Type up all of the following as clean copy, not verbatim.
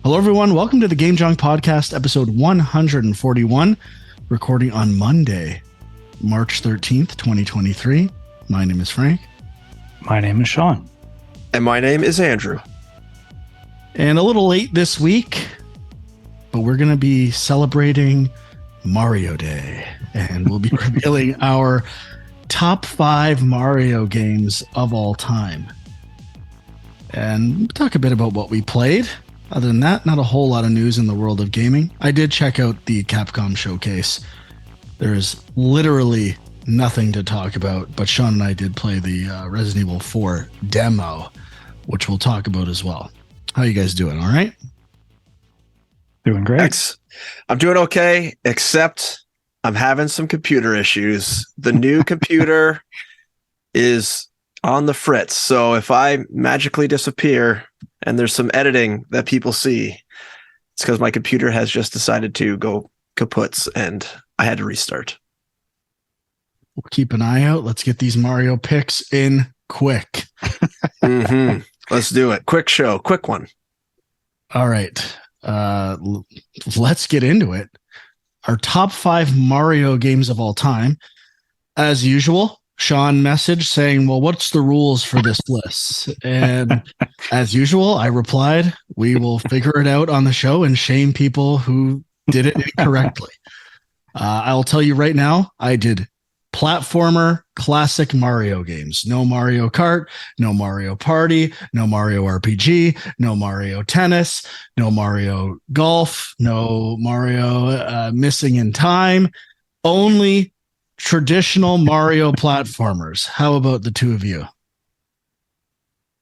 Hello, everyone. Welcome to the Game Junk Podcast, episode 141, recording on Monday, March 13th, 2023. My name is Frank. My name is Sean. And my name is Andrew. And a little late this week, but we're going to be celebrating Mario Day, and we'll be revealing our top 5 Mario games of all time. And talk a bit about what we played. Other than that, not a whole lot of news in the world of gaming. I did check out the Capcom showcase. There's literally nothing to talk about, but Sean and I did play the Resident Evil 4 demo, which we'll talk about as well. How you guys doing? All right? Doing great. I'm doing okay, except I'm having some computer issues. The new computer is on the fritz, so if I magically disappear and there's some editing that people see, it's because my computer has just decided to go kaputs and I had to restart. We'll keep an eye out. Let's get these Mario picks in quick. Let's do it. Quick show. Quick one. All right. Let's get into it. Our top 5 Mario games of all time. As usual, Sean messaged saying, well, what's the rules for this list? And as usual, I replied, we will figure it out on the show and shame people who did it incorrectly. I'll tell you right now, I did platformer classic Mario games. No Mario Kart, no Mario Party, no Mario RPG, no Mario Tennis, no Mario Golf, no Mario Missing in Time. Only traditional Mario platformers. How about the two of you?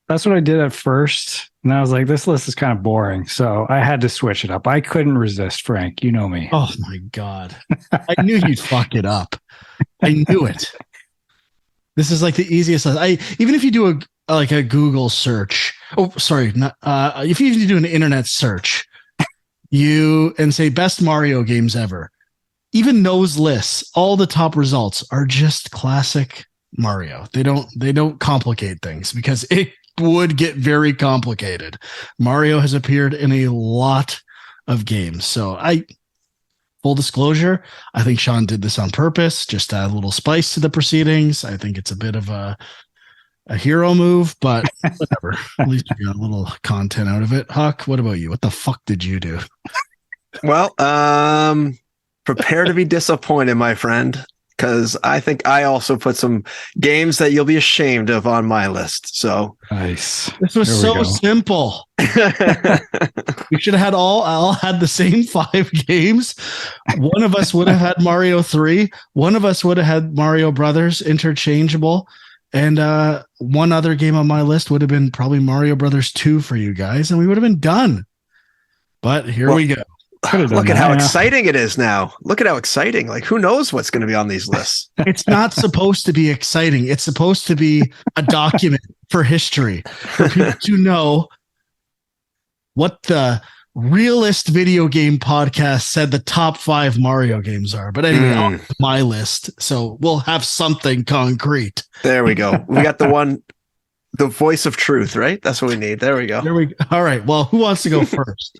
That's what I did at first. And I was like, this list is kind of boring. So I had to switch it up. I couldn't resist, Frank. You know me. Oh my God. I knew you'd fuck it up. I knew it. This is like the easiest. Even if you do a Google search. Oh, sorry. Not, if you do an internet search, and say best Mario games ever, even those lists, all the top results are just classic Mario. They don't complicate things because it would get very complicated. Mario has appeared in a lot of games. So full disclosure, I think Sean did this on purpose, just to add a little spice to the proceedings. I think it's a bit of a hero move, but whatever. At least we got a little content out of it. Huck, what about you? What the fuck did you do? Well, prepare to be disappointed, my friend, because I think I also put some games that you'll be ashamed of on my list. So nice. This was so simple. We should have had all had the same 5 games. One of us would have had Mario 3. One of us would have had Mario Brothers interchangeable. And one other game on my list would have been probably Mario Brothers 2 for you guys. And we would have been done. But here we go. Look at how exciting it is now. Look at how exciting. Like, who knows what's going to be on these lists? It's not supposed to be exciting. It's supposed to be a document for history, for people to know what the Realist Video Game Podcast said the top 5 Mario games are. But anyway, on my list. So we'll have something concrete. There we go. We got the voice of truth, right? That's what we need. There we go. All right. Well, who wants to go first?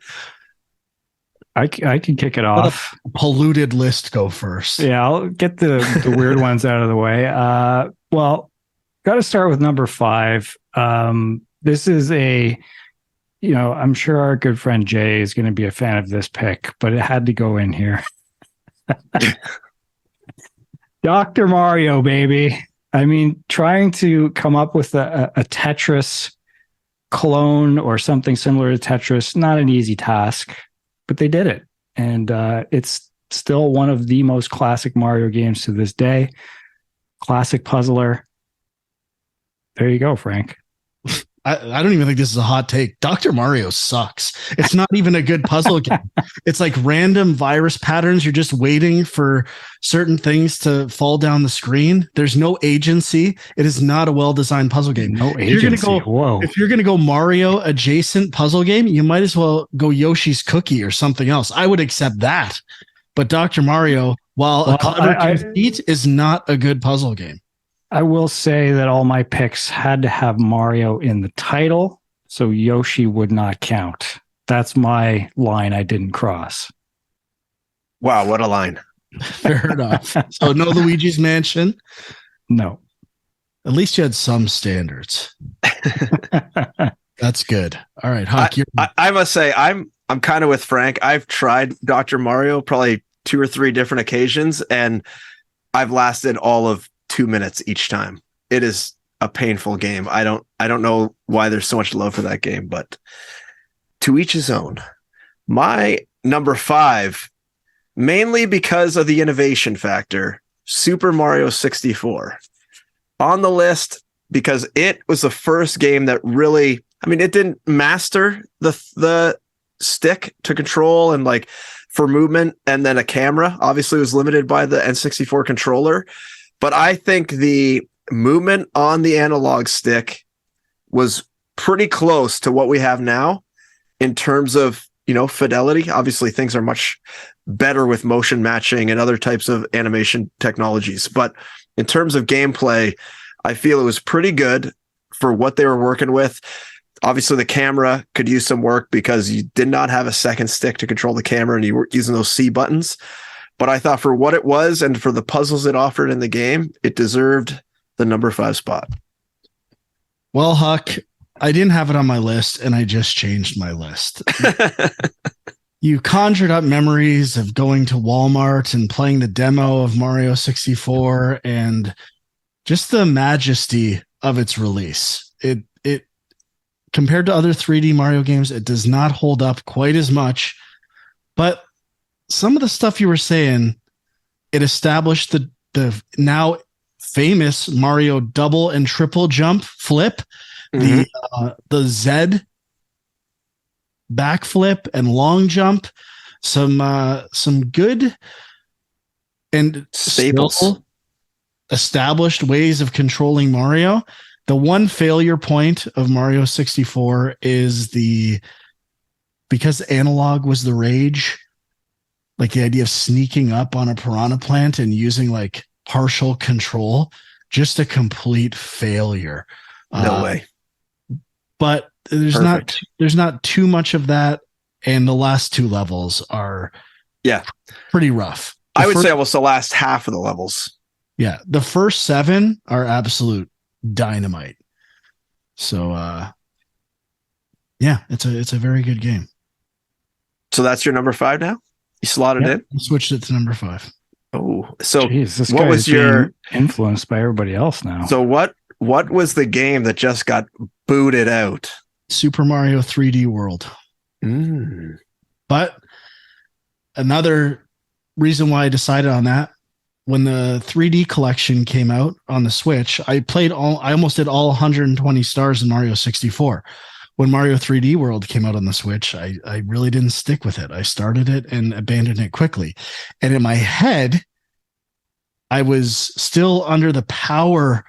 I can kick it off. Polluted list go first. Yeah, I'll get the weird ones out of the way. Well, got to start with number 5. This is I'm sure our good friend Jay is going to be a fan of this pick, but it had to go in here. Dr. Mario, baby. I mean, trying to come up with a Tetris clone or something similar to Tetris, not an easy task. But they did it. And it's still one of the most classic Mario games to this day. Classic puzzler. There you go, Frank. I don't even think this is a hot take. Dr. Mario sucks. It's not even a good puzzle game. It's like random virus patterns. You're just waiting for certain things to fall down the screen. There's no agency. It is not a well-designed puzzle game. No agency. If you're going to go Mario adjacent puzzle game, you might as well go Yoshi's Cookie or something else. I would accept that. But Dr. Mario, while a clever feat, is not a good puzzle game. I will say that all my picks had to have Mario in the title, so Yoshi would not count. That's my line I didn't cross. Wow, what a line. Fair enough. So no Luigi's Mansion. No. At least you had some standards. That's good. All right, Huck. I must say, I'm kind of with Frank. I've tried Dr. Mario probably 2 or 3 different occasions, and I've lasted all of 2 minutes each time. It is a painful game. I don't know why there's so much love for that game, but to each his own. My number 5, mainly because of the innovation factor, Super Mario 64. On the list because it was the first game that really, I mean, it didn't master the stick to control and like for movement, and then a camera obviously was limited by the N64 controller. But I think the movement on the analog stick was pretty close to what we have now in terms of, fidelity. Obviously, things are much better with motion matching and other types of animation technologies. But in terms of gameplay, I feel it was pretty good for what they were working with. Obviously, the camera could use some work because you did not have a second stick to control the camera and you were using those C buttons. But I thought for what it was and for the puzzles it offered in the game, it deserved the number 5 spot. Well, Huck, I didn't have it on my list and I just changed my list. You conjured up memories of going to Walmart and playing the demo of Mario 64 and just the majesty of its release. It compared to other 3D Mario games, it does not hold up quite as much. But some of the stuff you were saying, it established the now famous Mario double and triple jump flip, the Z backflip and long jump, some good and staples. Established ways of controlling Mario. The one failure point of Mario 64 is because analog was the rage, like the idea of sneaking up on a piranha plant and using like partial control, just a complete failure. No way. But there's not too much of that, and the last 2 levels are pretty rough. I would say almost the last half of the levels. Yeah, the first 7 are absolute dynamite. So, it's a very good game. So that's your number 5 now? You slotted it? I switched it to number 5. Oh, so Jeez, what was your influenced by everybody else now? So what was the game that just got booted out? Super Mario 3D World. But another reason why I decided on that, when the 3D collection came out on the Switch, I almost did all 120 stars in Mario 64. When Mario 3D World came out on the Switch, I really didn't stick with it. I started it and abandoned it quickly. And in my head, I was still under the power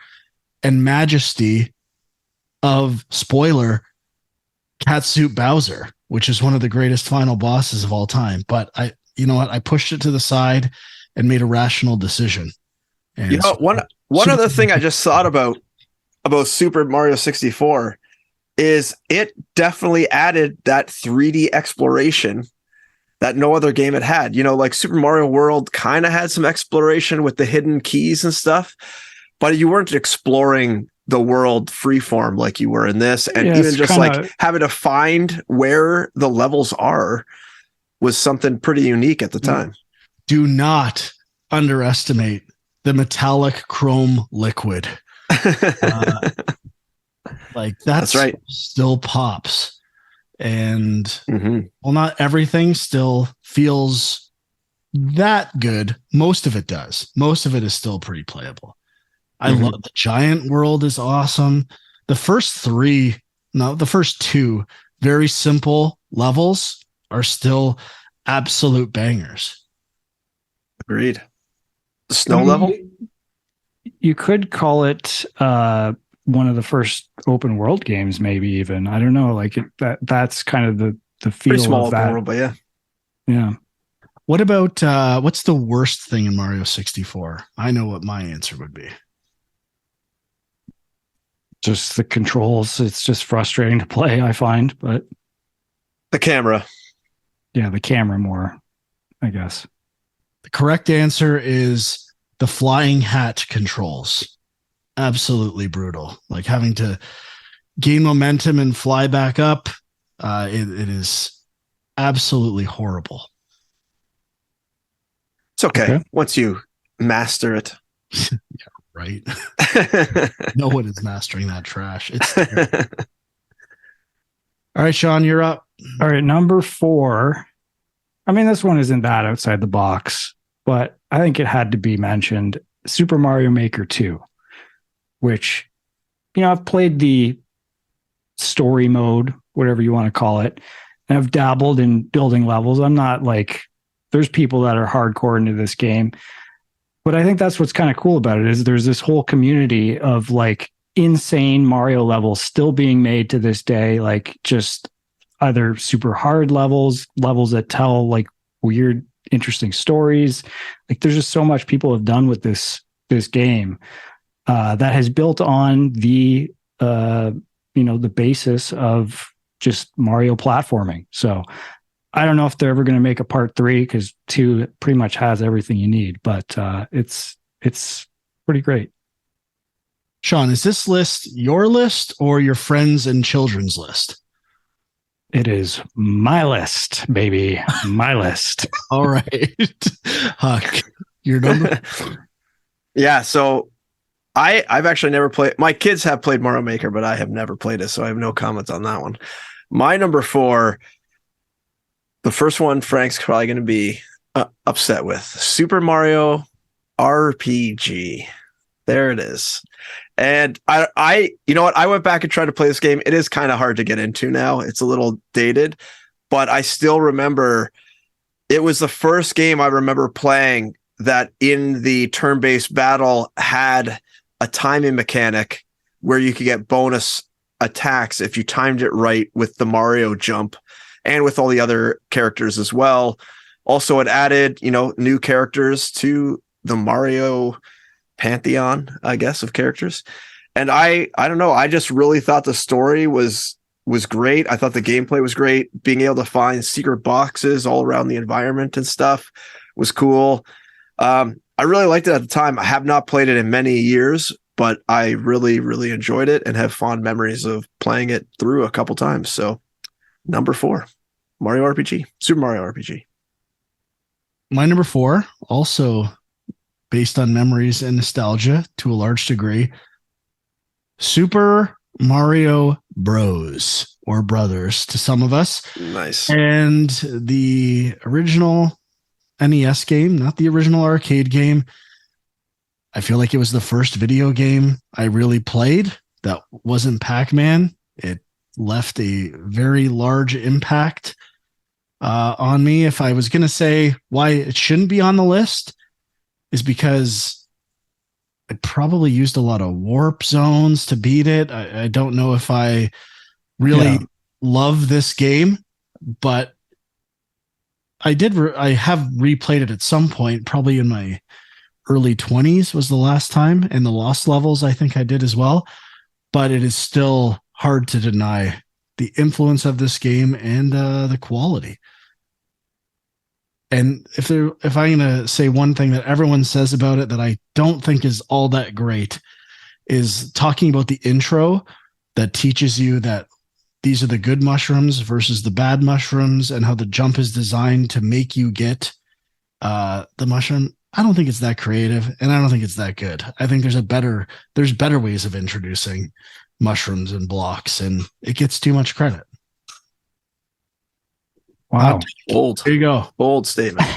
and majesty of, spoiler, Catsuit Bowser, which is one of the greatest final bosses of all time. But I pushed it to the side and made a rational decision. And one other thing I just thought about Super Mario 64 is it definitely added that 3D exploration that no other game had. Like Super Mario World kind of had some exploration with the hidden keys and stuff, but you weren't exploring the world freeform like you were in this. And even just like having to find where the levels are was something pretty unique at the time. Do not underestimate the metallic chrome liquid. That's right. Still pops. And well, not everything still feels that good. Most of it does. Most of it is still pretty playable. I love the giant world is awesome. The first 2 very simple levels are still absolute bangers. Agreed. The snow level? You could call it one of the first open world games, maybe even. I don't know. Like that's kind of the feel pretty small of that. Open world, but yeah. Yeah. What about what's the worst thing in Mario 64? I know what my answer would be. Just the controls. It's just frustrating to play, I find, but The camera. Yeah, the camera more, I guess. The correct answer is the flying hat controls. Absolutely brutal. Like having to gain momentum and fly back up. It is absolutely horrible. It's okay. Okay. Once you master it. Yeah, right. No one is mastering that trash. It's terrible. All right, Sean, you're up. All right, number 4. I mean, this one isn't that outside the box, but I think it had to be mentioned. Super Mario Maker 2, which, I've played the story mode, whatever you want to call it, and I've dabbled in building levels. I'm not like, there's people that are hardcore into this game, but I think that's what's kind of cool about it is there's this whole community of like insane Mario levels still being made to this day, like just either super hard levels that tell like weird, interesting stories. Like there's just so much people have done with this game that has built on the the basis of just Mario platforming. So I don't know if they're ever going to make a part 3 because 2 pretty much has everything you need, but it's pretty great. Sean, is this list your list or your friends and children's list? It is my list, baby. My list. All right. Huck, your number? Yeah, so I've actually never played. My kids have played Mario Maker, but I have never played it, so I have no comments on that one. My number 4, the first one Frank's probably going to be upset with. Super Mario RPG. There it is. And I you know what? I went back and tried to play this game. It is kind of hard to get into now. It's a little dated, but I still remember it was the first game I remember playing that in the turn-based battle had a timing mechanic where you could get bonus attacks if you timed it right with the Mario jump and with all the other characters as well. Also, it added, new characters to the Mario pantheon, I guess, of characters. And I don't know, I just really thought the story was great. I thought the gameplay was great. Being able to find secret boxes all around the environment and stuff was cool. I really liked it at the time. I have not played it in many years, but I really, really enjoyed it and have fond memories of playing it through a couple times. So number 4, Mario RPG, Super Mario RPG. My number 4, also based on memories and nostalgia to a large degree, Super Mario Bros. Or Brothers to some of us. Nice. And the original NES game, not the original arcade game. I feel like it was the first video game I really played that wasn't Pac-Man. It left a very large impact on me. If I was going to say why it shouldn't be on the list, is because I probably used a lot of warp zones to beat it. I don't know if I really love this game, but I have replayed it at some point, probably in my early 20s was the last time, and the Lost Levels I think I did as well. But it is still hard to deny the influence of this game and the quality. And if I'm going to say one thing that everyone says about it that I don't think is all that great, is talking about the intro that teaches you that these are the good mushrooms versus the bad mushrooms and how the jump is designed to make you get the mushroom. I don't think it's that creative, and I don't think it's that good. I think there's better ways of introducing mushrooms and blocks, and it gets too much credit. Wow. Bold. There you go. Bold statement.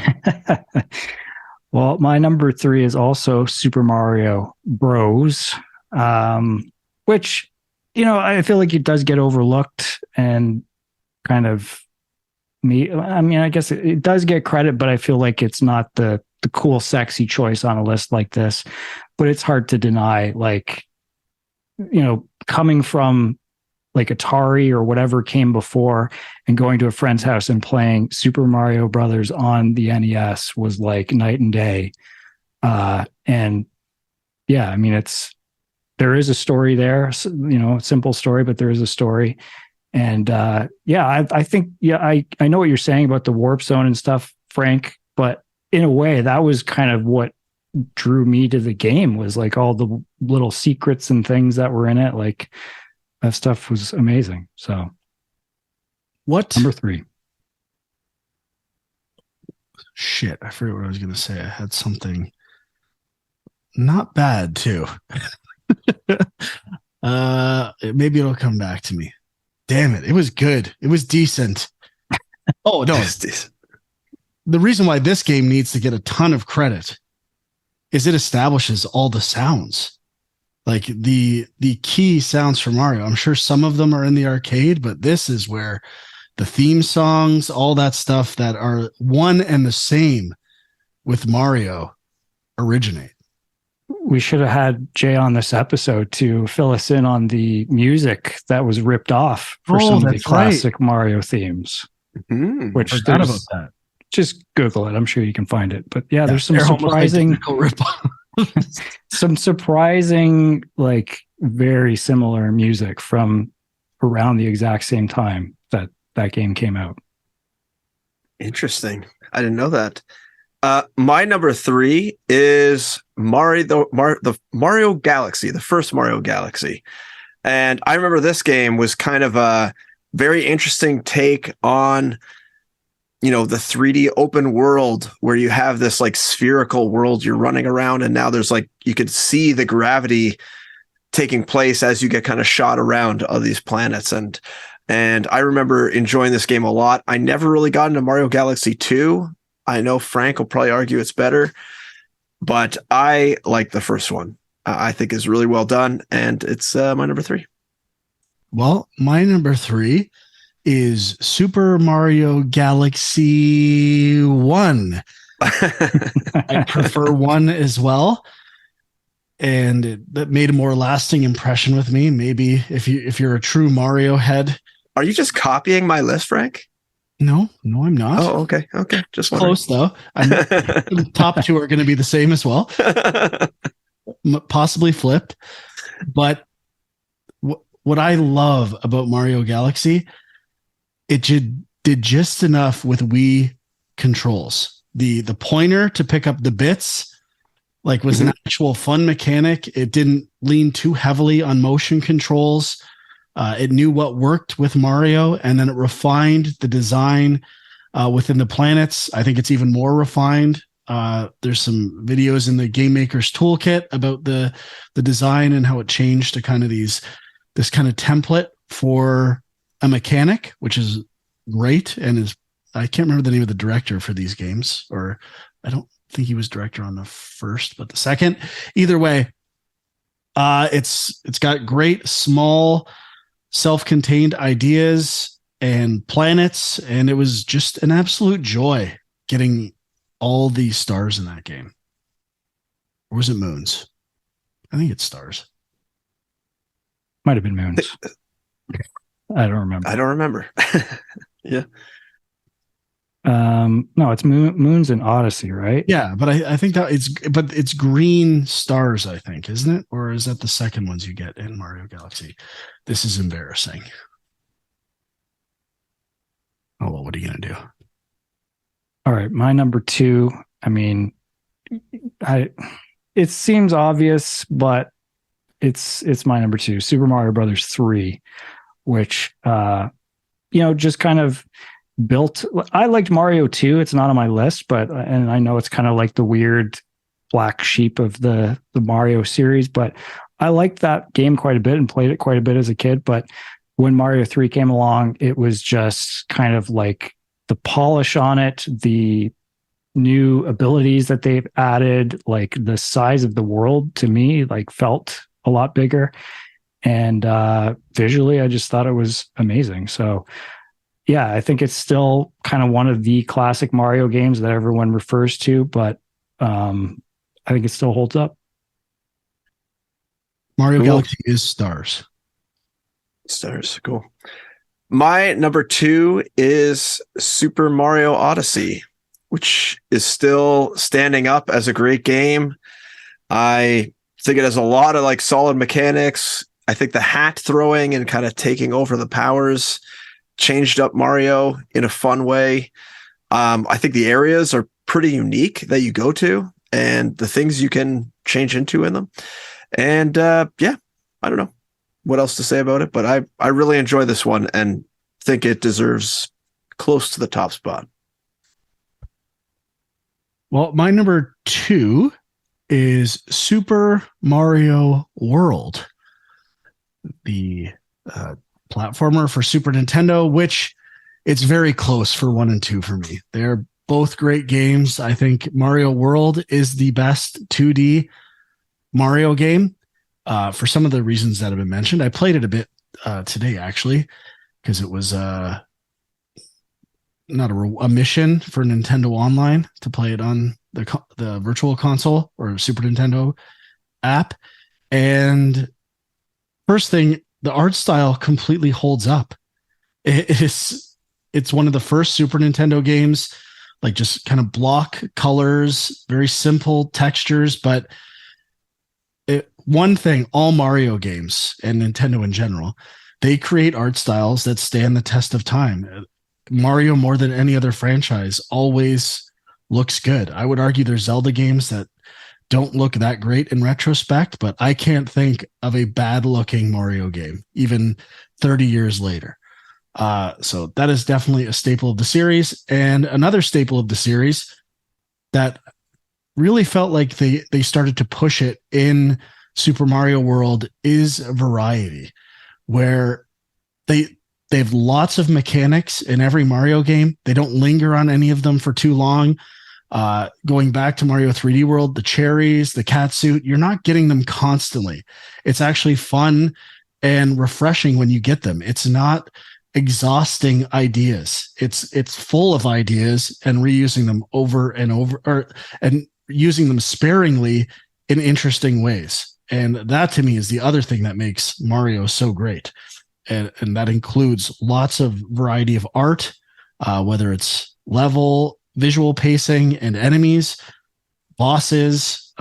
Well, my number 3 is also Super Mario Bros. Which, I feel like it does get overlooked and kind of I guess it does get credit, but I feel like it's not the cool, sexy choice on a list like this. But it's hard to deny, like, coming from like Atari or whatever came before and going to a friend's house and playing Super Mario Brothers on the NES was like night and day. And yeah, I mean, there is a story there, simple story, but there is a story. And I think I know what you're saying about the warp zone and stuff, Frank, but in a way that was kind of what drew me to the game, was like all the little secrets and things that were in it. Like that stuff was amazing. So What? number 3. Shit, I forget what I was going to say. I had something not bad too. Maybe it'll come back to me. Damn it. It was good. It was decent. Oh, no. The reason why this game needs to get a ton of credit is it establishes all the sounds. Like the key sounds for Mario. I'm sure some of them are in the arcade, but this is where the theme songs, all that stuff that are one and the same with Mario originate. We should have had Jay on this episode to fill us in on the music that was ripped off for some of the classic Mario themes. Which forgot about that. Just Google it. I'm sure you can find it. But yeah, there's some surprising some surprising, like very similar music from around the exact same time that game came out. Interesting. I didn't know that. My number 3 is the Mario Galaxy, the first Mario Galaxy. And I remember this game was kind of a very interesting take on, the 3D open world where you have this like spherical world you're running around, and now there's like, you could see the gravity taking place as you get kind of shot around all these planets. And I remember enjoying this game a lot. I never really got into Mario Galaxy 2. I know Frank will probably argue it's better, but I like the first one. I think is really well done, and it's my number 3. Well, my number 3 is Super Mario Galaxy 1. I prefer 1 as well. And that made a more lasting impression with me. Maybe if you're a true Mario head. Are you just copying my list, Frank? No, I'm not. Oh, okay. Just close though. The top 2 are going to be the same as well, possibly flipped. But what I love about Mario Galaxy, it did just enough with Wii controls. The pointer to pick up the bits, like, was an actual fun mechanic. It didn't lean too heavily on motion controls. It knew what worked with Mario, and then it refined the design within the planets. I think it's even more refined. There's some videos in the Game Maker's Toolkit about the design and how it changed to kind of this kind of template for a mechanic, which is great. And I can't remember the name of the director for these games, or I don't think he was director on the first, but the second. Either way, it's got great small self-contained ideas and planets, and it was just an absolute joy getting all these stars in that game. Or was it moons? I think it's stars. Might have been moons. I don't remember. Yeah. No, it's moons and Odyssey, right? Yeah, but I think that it's green stars, I think, isn't it? Or is that the second ones you get in Mario Galaxy? This is embarrassing. Oh, well, what are you going to do? All right, my number 2. I mean, it seems obvious, but it's my number 2, Super Mario Brothers 3, which just kind of built. I liked Mario 2. It's not on my list, and I know it's kind of like the weird black sheep of the Mario series, but I liked that game quite a bit and played it quite a bit as a kid. But when Mario 3 came along, it was just kind of like the polish on it, the new abilities that they've added, like the size of the world to me, like felt a lot bigger. And visually, I just thought it was amazing. So yeah, I think it's still kind of one of the classic Mario games that everyone refers to, but I think it still holds up. Mario Galaxy is stars. Stars, cool. My number 2 is Super Mario Odyssey, which is still standing up as a great game. I think it has a lot of like solid mechanics. I think the hat throwing and kind of taking over the powers changed up Mario in a fun way. I think the areas are pretty unique that you go to and the things you can change into in them. And yeah, I don't know what else to say about it, but I really enjoy this one and think it deserves close to the top spot. Well, my number 2 is Super Mario World, the platformer for Super Nintendo, which it's very close for 1 and 2 for me. They're both great games. I think Mario World is the best 2D Mario game for some of the reasons that have been mentioned. I played it a bit today, actually, because it was not a mission for Nintendo Online to play it on the Virtual Console or Super Nintendo app. And first thing, the art style completely holds up. It's one of the first Super Nintendo games, like just kind of block colors, very simple textures. But one thing, all Mario games and Nintendo in general, they create art styles that stand the test of time. Mario, more than any other franchise, always looks good. I would argue there's Zelda games that don't look that great in retrospect, but I can't think of a bad looking Mario game, even 30 years later. So that is definitely a staple of the series. And another staple of the series that really felt like they started to push it in Super Mario World is variety, where they have lots of mechanics in every Mario game. They don't linger on any of them for too long. Going back to Mario 3D World, the cherries, the catsuit, you're not getting them constantly. It's actually fun and refreshing when you get them. It's not exhausting ideas. It's full of ideas and reusing them over and over, and using them sparingly in interesting ways. And that to me is the other thing that makes Mario so great. And that includes lots of variety of art, whether it's level, visual pacing, and enemies, bosses,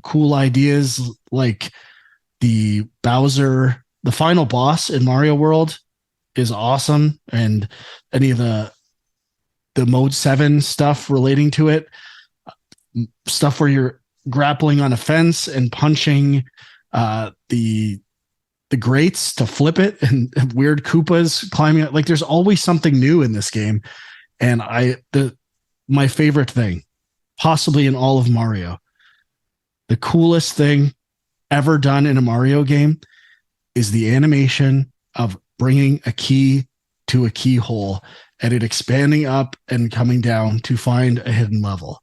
cool ideas like the Bowser, the final boss in Mario World is awesome. And any of the Mode 7 stuff relating to it, stuff where you're grappling on a fence and punching the grates to flip it, and weird Koopas climbing it. Like there's always something new in this game. And my favorite thing, possibly in all of Mario, the coolest thing ever done in a Mario game is the animation of bringing a key to a keyhole and it expanding up and coming down to find a hidden level.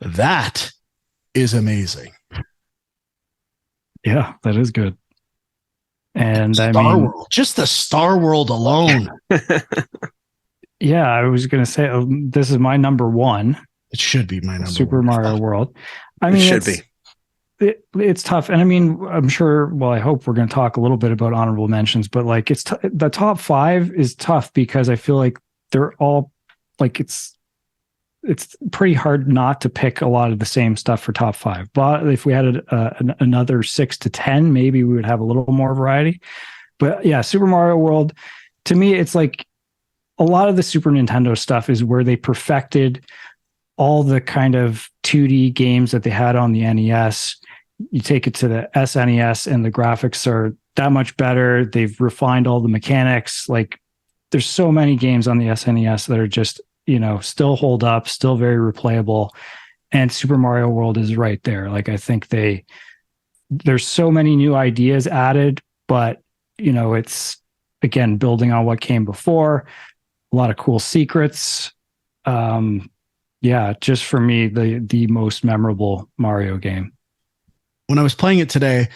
That is amazing. Yeah, that is good. And Star World, just the Star World alone. Yeah, I was going to say this is my number 1. It should be my number Super 1. Mario World. I mean, it should be. It's tough. And I mean, I'm sure, well, I hope we're going to talk a little bit about honorable mentions, but like the top 5 is tough because I feel like they're all like, it's pretty hard not to pick a lot of the same stuff for top 5. But if we had another 6 to 10, maybe we would have a little more variety. But yeah, Super Mario World, to me, it's like a lot of the Super Nintendo stuff is where they perfected all the kind of 2D games that they had on the NES. You take it to the SNES and the graphics are that much better. They've refined all the mechanics. Like there's so many games on the SNES that are just, still hold up, still very replayable. And Super Mario World is right there. Like, I think there's so many new ideas added, but it's again, building on what came before, a lot of cool secrets. Yeah, just for me, the most memorable Mario game. When I was playing it today,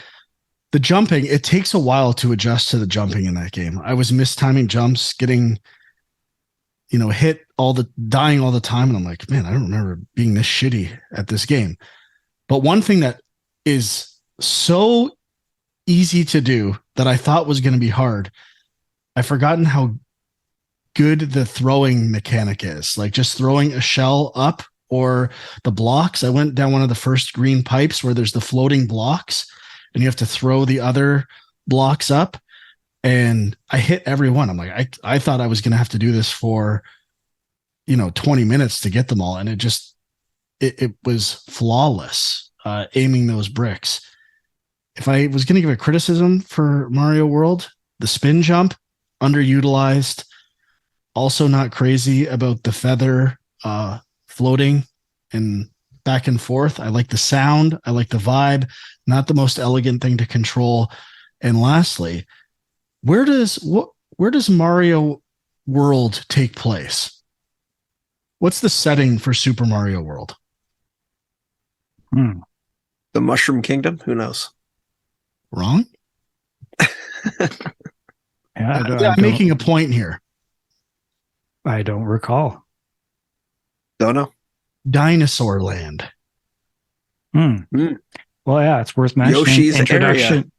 the jumping, it takes a while to adjust to the jumping in that game. I was mistiming jumps, getting, hit dying all the time. And I'm like, man, I don't remember being this shitty at this game. But one thing that is so easy to do that I thought was going to be hard, I've forgotten how good the throwing mechanic is. Like just throwing a shell up or the blocks. I went down one of the first green pipes where there's the floating blocks and you have to throw the other blocks up, and I hit every one. I'm like, I thought I was going to have to do this for, 20 minutes to get them all. And it was flawless, aiming those bricks. If I was going to give a criticism for Mario World, the spin jump, underutilized. Also not crazy about the feather floating and back and forth. I like the sound. I like the vibe. Not the most elegant thing to control. And lastly, where does Mario World take place? What's the setting for Super Mario World? The Mushroom Kingdom? Who knows? Wrong? Yeah, I'm making a point here. I don't recall. Don't know. Dinosaur Land. Well, yeah, it's worth mentioning. Yoshi's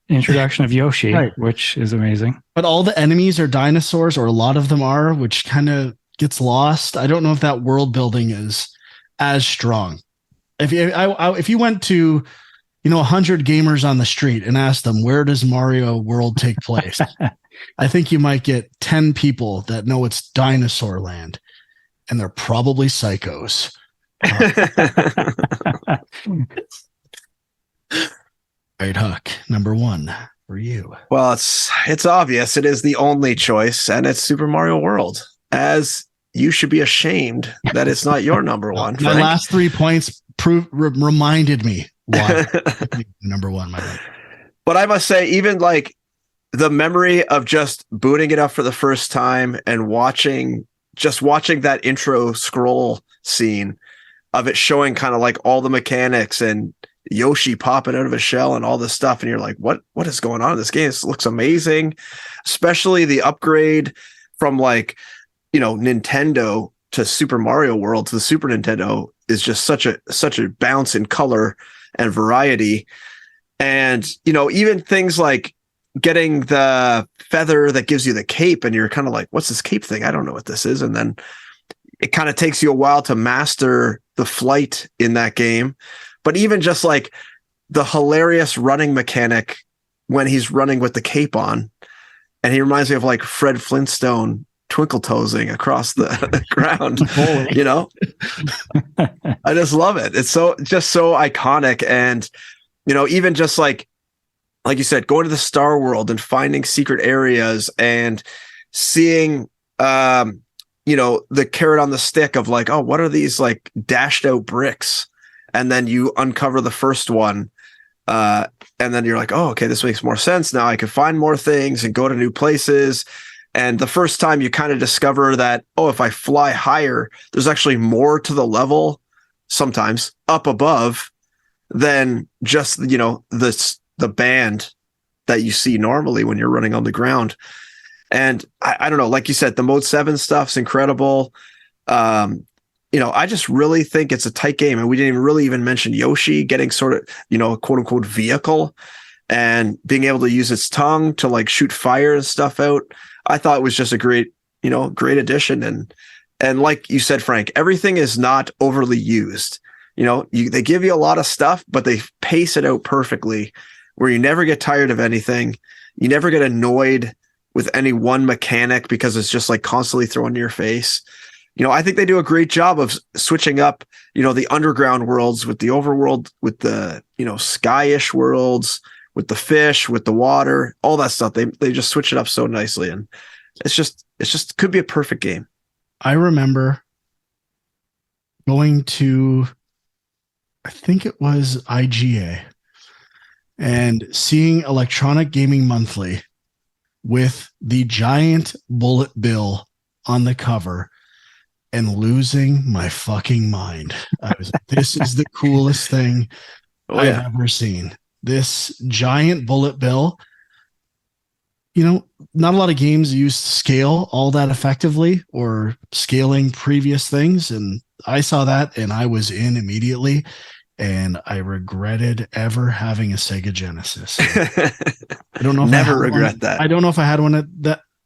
introduction of Yoshi, right, which is amazing. But all the enemies are dinosaurs, or a lot of them are, which kind of gets lost. I don't know if that world building is as strong. If you went to 100 gamers on the street and asked them, where does Mario World take place? I think you might get 10 people that know it's Dinosaur Land, and they're probably psychos. Right, Huck, number 1 for you. Well, it's obvious. It is the only choice, and it's Super Mario World. As you should be ashamed that it's not your number 1. My last 3 points reminded me why number 1. My God. But I must say, even like the memory of just booting it up for the first time and watching that intro scroll scene of it showing kind of like all the mechanics and Yoshi popping out of a shell and all this stuff. And you're like, what is going on in this game? This looks amazing, especially the upgrade from Nintendo to Super Mario World to the Super Nintendo is just such a bounce in color and variety. And, even things like getting the feather that gives you the cape, and you're kind of like, what's this cape thing? I don't know what this is. And then it kind of takes you a while to master the flight in that game. But even just like the hilarious running mechanic when he's running with the cape on, and he reminds me of like Fred Flintstone twinkle toesing across the ground, I just love it. It's so iconic. And, even just like you said, going to the Star World and finding secret areas and seeing, the carrot on the stick of like, oh, what are these like dashed out bricks? And then you uncover the first one. And then you're like, oh, okay, this makes more sense. Now I can find more things and go to new places. And the first time you kind of discover that, oh, if I fly higher, there's actually more to the level, sometimes up above, than just, the band that you see normally when you're running on the ground. And I don't know, like you said, the Mode 7 stuff's incredible. I just really think it's a tight game. And we didn't really even mention Yoshi getting sort of, a quote unquote vehicle and being able to use its tongue to like shoot fire and stuff out. I thought it was just a great addition. And like you said, Frank, everything is not overly used. They give you a lot of stuff, but they pace it out perfectly where you never get tired of anything. You never get annoyed with any one mechanic because it's just like constantly thrown in your face. I think they do a great job of switching up, the underground worlds with the overworld, with the, skyish worlds, with the fish, with the water, all that stuff. They just switch it up so nicely. And it's just could be a perfect game. I remember going to, I think it was IGA, and seeing Electronic Gaming Monthly with the giant bullet bill on the cover and losing my fucking mind. I was like, this is the coolest thing I've ever seen. This giant bullet bill. Not a lot of games use scale all that effectively or scaling previous things. And I saw that and I was in immediately. And I regretted ever having a Sega Genesis. I don't know if never regret that. I don't know if I had one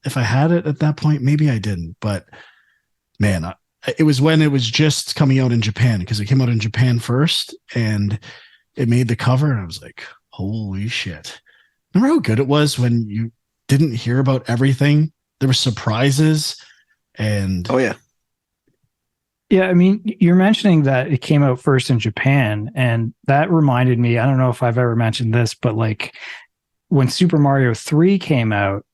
if I had it at that point, maybe I didn't, but man, it was when it was just coming out in Japan, because it came out in Japan first and it made the cover and I was like, holy shit. Remember how good it was when you didn't hear about everything? There were surprises and Oh yeah. Yeah, I mean, you're mentioning that it came out first in Japan, and that reminded me, I don't know if I've ever mentioned this, but like when Super Mario 3 came out,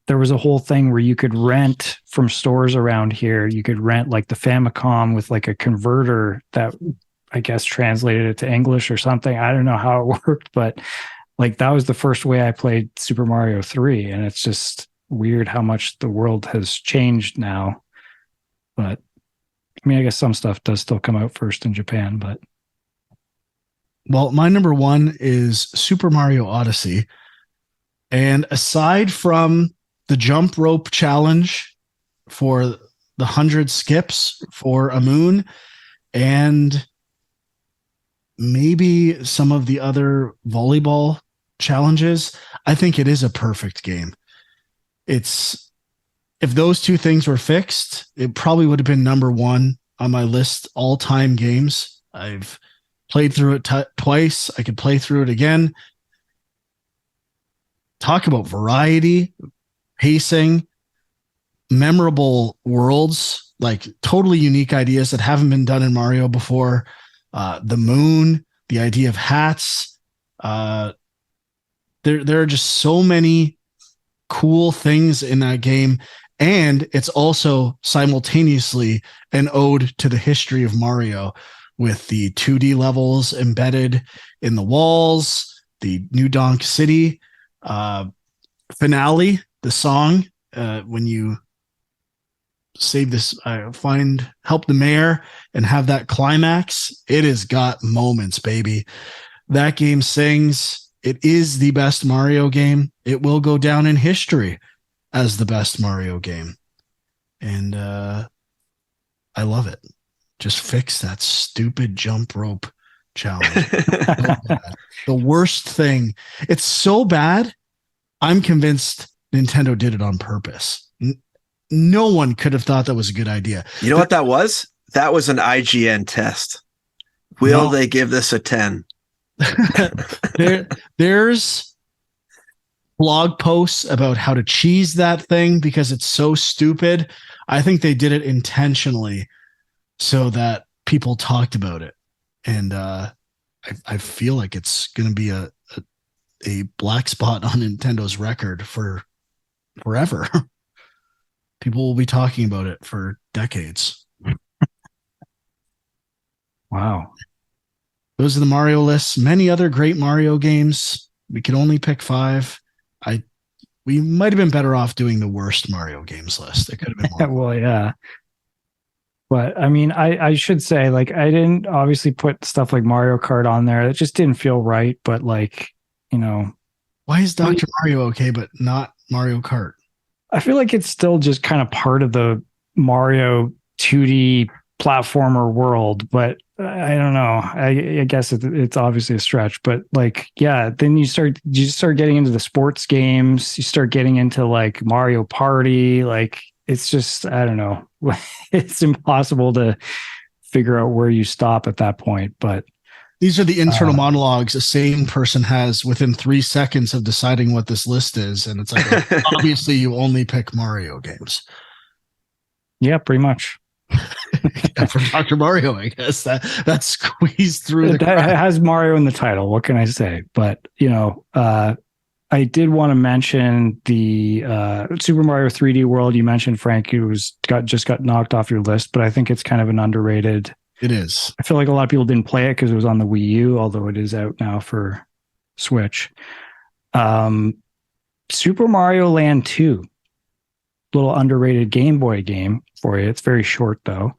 there was a whole thing where you could rent from stores around here. You could rent like the Famicom with like a converter that I guess translated it to English or something. I don't know how it worked, but like that was the first way I played Super Mario 3. And it's just weird how much the world has changed now. But I mean, I guess some stuff does still come out first in Japan, but well, my number one is Super Mario Odyssey. And aside from the jump rope challenge for the 100 skips for a moon and maybe some of the other volleyball challenges, I think it is a perfect game. It's if those two things were fixed, it probably would have been number one on my list all-time games. I've played through it twice. I could play through it again. Talk about variety, pacing, memorable worlds, like totally unique ideas that haven't been done in Mario before. The moon, the idea of hats. There are just so many cool things in that game. And it's also simultaneously an ode to the history of Mario with the 2D levels embedded in the walls, the New Donk City finale, the song, when you save this, help the mayor and have that climax. It has got moments, baby. That game sings. It is the best Mario game. It will go down in history as the best Mario game. And I love it. Just fix that stupid jump rope challenge. The worst thing. It's so bad. I'm convinced Nintendo did it on purpose. No one could have thought that was a good idea. You know what that was? That was an IGN test. Will they give this a 10? There's blog posts about how to cheese that thing because it's so stupid. I think they did it intentionally so that people talked about it. And I feel like it's going to be a black spot on Nintendo's record for forever. People will be talking about it for decades. wow. Those are the Mario lists. Many other great Mario games. We could only pick 5. We might have been better off doing the worst Mario games list. It could have been more. Well, yeah. But I mean, I should say, like, I didn't obviously put stuff like Mario Kart on there. It just didn't feel right. But like, you know, why is Dr. Mario okay, but not Mario Kart? I feel like it's still just kind of part of the Mario 2D platformer world, but I don't know. I guess it's obviously a stretch, but like, yeah, then you start getting into the sports games. You start getting into like Mario Party. Like, it's just, I don't know. It's impossible to figure out where you stop at that point. But these are the internal monologues a sane person has within 3 seconds of deciding what this list is. And it's like, obviously you only pick Mario games. Yeah, pretty much. Yeah, for Dr. Mario, I guess that's squeezed through the crowd. It has Mario in the title. What can I say? But, you know, I did want to mention the Super Mario 3D World. You mentioned, Frank, it just got knocked off your list, but I think it's kind of an underrated. It is. I feel like a lot of people didn't play it because it was on the Wii U, although it is out now for Switch. Super Mario Land 2, little underrated Game Boy game for you. It's very short though.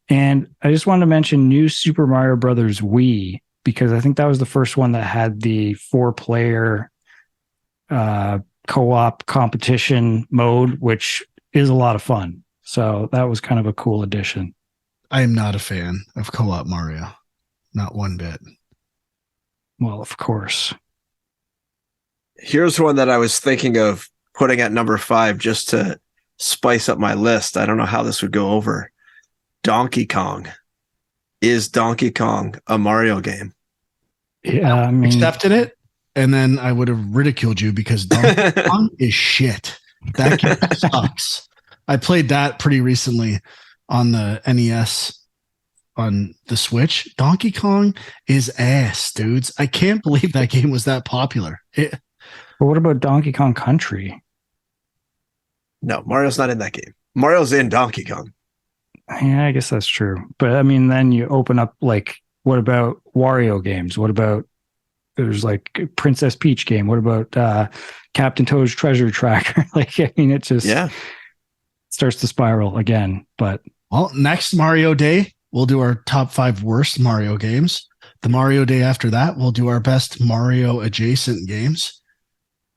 And I just wanted to mention New Super Mario Brothers Wii, because I think that was the first one that had the 4-player co-op competition mode, which is a lot of fun. So that was kind of a cool addition. I am not a fan of co-op Mario. Not one bit. Well, of course. Here's one that I was thinking of putting at number 5 just to spice up my list. I don't know how this would go over. Donkey Kong. Is Donkey Kong a Mario game? Yeah, I mean, accepted it? and then I would have ridiculed you because Donkey Kong is shit. That game sucks. I played that pretty recently on the NES on the Switch. Donkey Kong is ass, dudes. I can't believe that game was that popular. But what about Donkey Kong Country? No, Mario's not in that game. Mario's in Donkey Kong. Yeah, I guess that's true. But I mean, then you open up like, what about Wario games? What about there's like Princess Peach game? What about Captain Toad's Treasure Tracker? Like, I mean, it just starts to spiral again. But well, next Mario Day, we'll do our top 5 worst Mario games. The Mario Day after that, we'll do our best Mario adjacent games.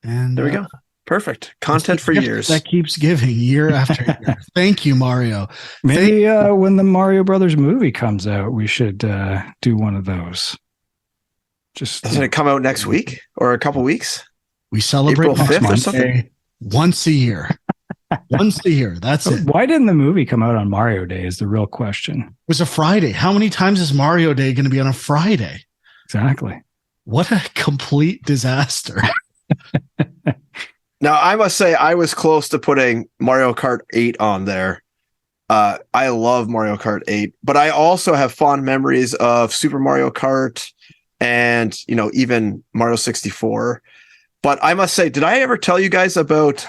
And there we go. Perfect. Content for years. That keeps giving year after year. Thank you, Mario. Maybe when the Mario Brothers movie comes out, we should do one of those. Doesn't it come out next week or a couple weeks? We celebrate April 5th or something? Once a year. Once a year. That's it. Why didn't the movie come out on Mario Day is the real question. It was a Friday. How many times is Mario Day going to be on a Friday? Exactly. What a complete disaster. Now, I must say, I was close to putting Mario Kart 8 on there. I love Mario Kart 8, but I also have fond memories of Super Mario Kart and, even Mario 64. But I must say, did I ever tell you guys about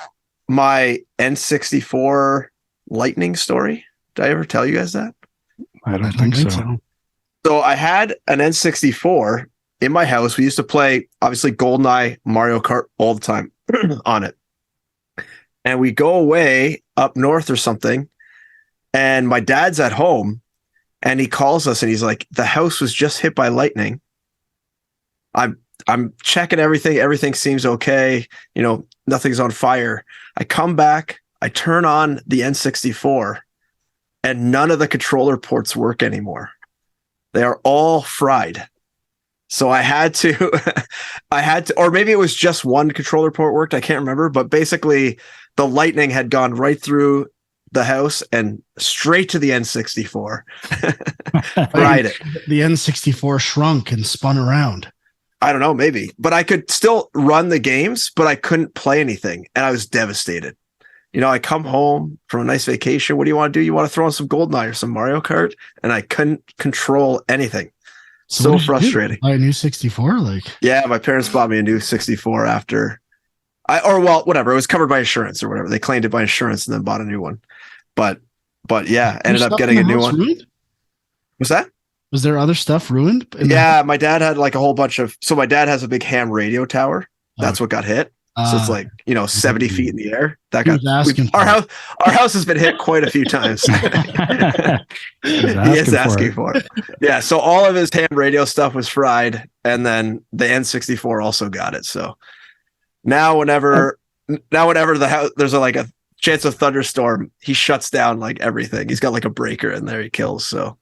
my N64 Lightning story? Did I ever tell you guys that? I don't think so. So I had an N64 in my house. We used to play, obviously, GoldenEye, Mario Kart all the time on it. And we go away up north or something, and my dad's at home, and he calls us, and he's like, the house was just hit by lightning. I'm checking everything. Everything seems okay. Nothing's on fire. I come back, I turn on the N64, and none of the controller ports work anymore. They are all fried. So I had to, or maybe it was just one controller port worked. I can't remember, but basically the lightning had gone right through the house and straight to the N64. Fried it. The N64 shrunk and spun around. I don't know, maybe, but I could still run the games, but I couldn't play anything. And I was devastated. I come home from a nice vacation. What do you want to do? You want to throw on some GoldenEye or some Mario Kart? And I couldn't control anything. So frustrating. Buy a new 64? Yeah, my parents bought me a new 64 after whatever. It was covered by insurance or whatever. They claimed it by insurance and then bought a new one. But yeah, ended up getting a new one. Ruined? What's that? Was there other stuff ruined? Yeah, my dad had like a whole bunch of. So my dad has a big ham radio tower. That's what got hit. So it's like 70 feet in the air. That got our house has been hit quite a few times. He is asking for it. Yeah, so all of his ham radio stuff was fried, and then the N64 also got it. So now whenever the house there's a chance of thunderstorm, he shuts down like everything. He's got like a breaker in there he kills. So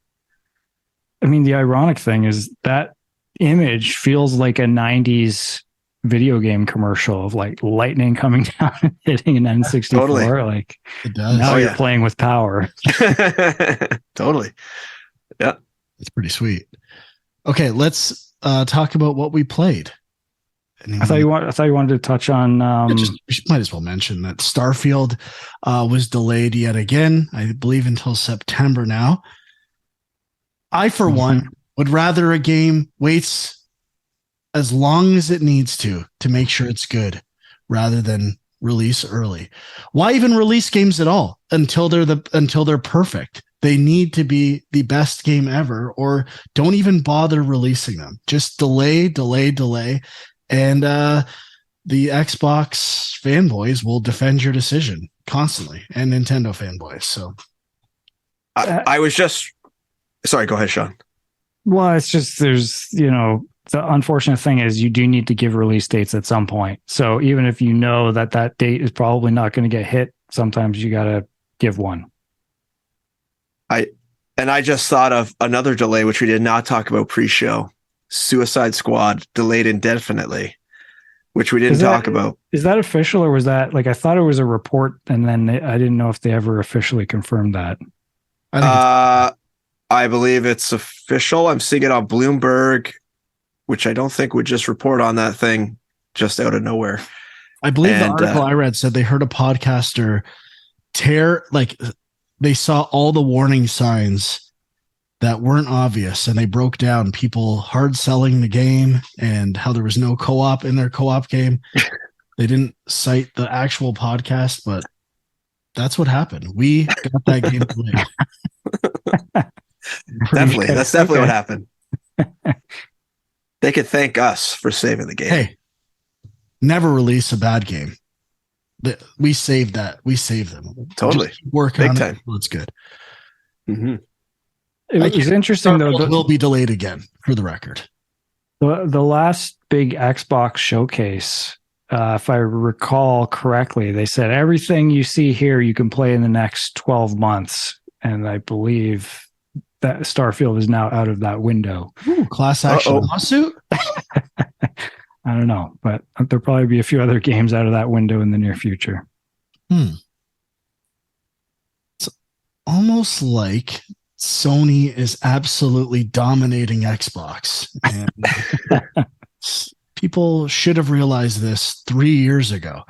I mean, the ironic thing is that image feels like a 90s video game commercial of like lightning coming down and hitting an N64. Totally. Like it does. Now you're playing with power. Totally. Yeah. It's pretty sweet. Okay, let's talk about what we played. I thought you wanted to touch on we might as well mention that Starfield was delayed yet again, I believe until September now. I, for one, would rather a game waits as long as it needs to make sure it's good rather than release early. Why even release games at all until they're perfect? They need to be the best game ever, or don't even bother releasing them. Just delay. And the Xbox fanboys will defend your decision constantly, and Nintendo fanboys. So I was just sorry, go ahead, Sean. Well, it's just the unfortunate thing is you do need to give release dates at some point. So even if you know that date is probably not going to get hit, sometimes you got to give one. I just thought of another delay, which we did not talk about pre-show. Suicide Squad delayed indefinitely, which we didn't talk about. Is that official, or was that I thought it was a report and then I didn't know if they ever officially confirmed that? I believe it's official. I'm seeing it on Bloomberg. which I don't think would just report on that thing just out of nowhere. I believe the And, article I read said they heard a podcaster they saw all the warning signs that weren't obvious, and they broke down people hard selling the game and how there was no co-op in their co-op game. They didn't cite the actual podcast, but that's what happened. We got that game played. definitely, that's definitely what happened. They could thank us for saving the game. Hey, never release a bad game. We saved that. We saved them. Totally. Just work Big on time. it. It's good. Mm-hmm. It was interesting though. It will be delayed again, for the record. The last big Xbox showcase, if I recall correctly, they said everything you see here you can play in the next 12 months, and I believe that Starfield is now out of that window. Ooh, class action lawsuit? I don't know, but there'll probably be a few other games out of that window in the near future. It's almost like Sony is absolutely dominating Xbox. And people should have realized this 3 years ago.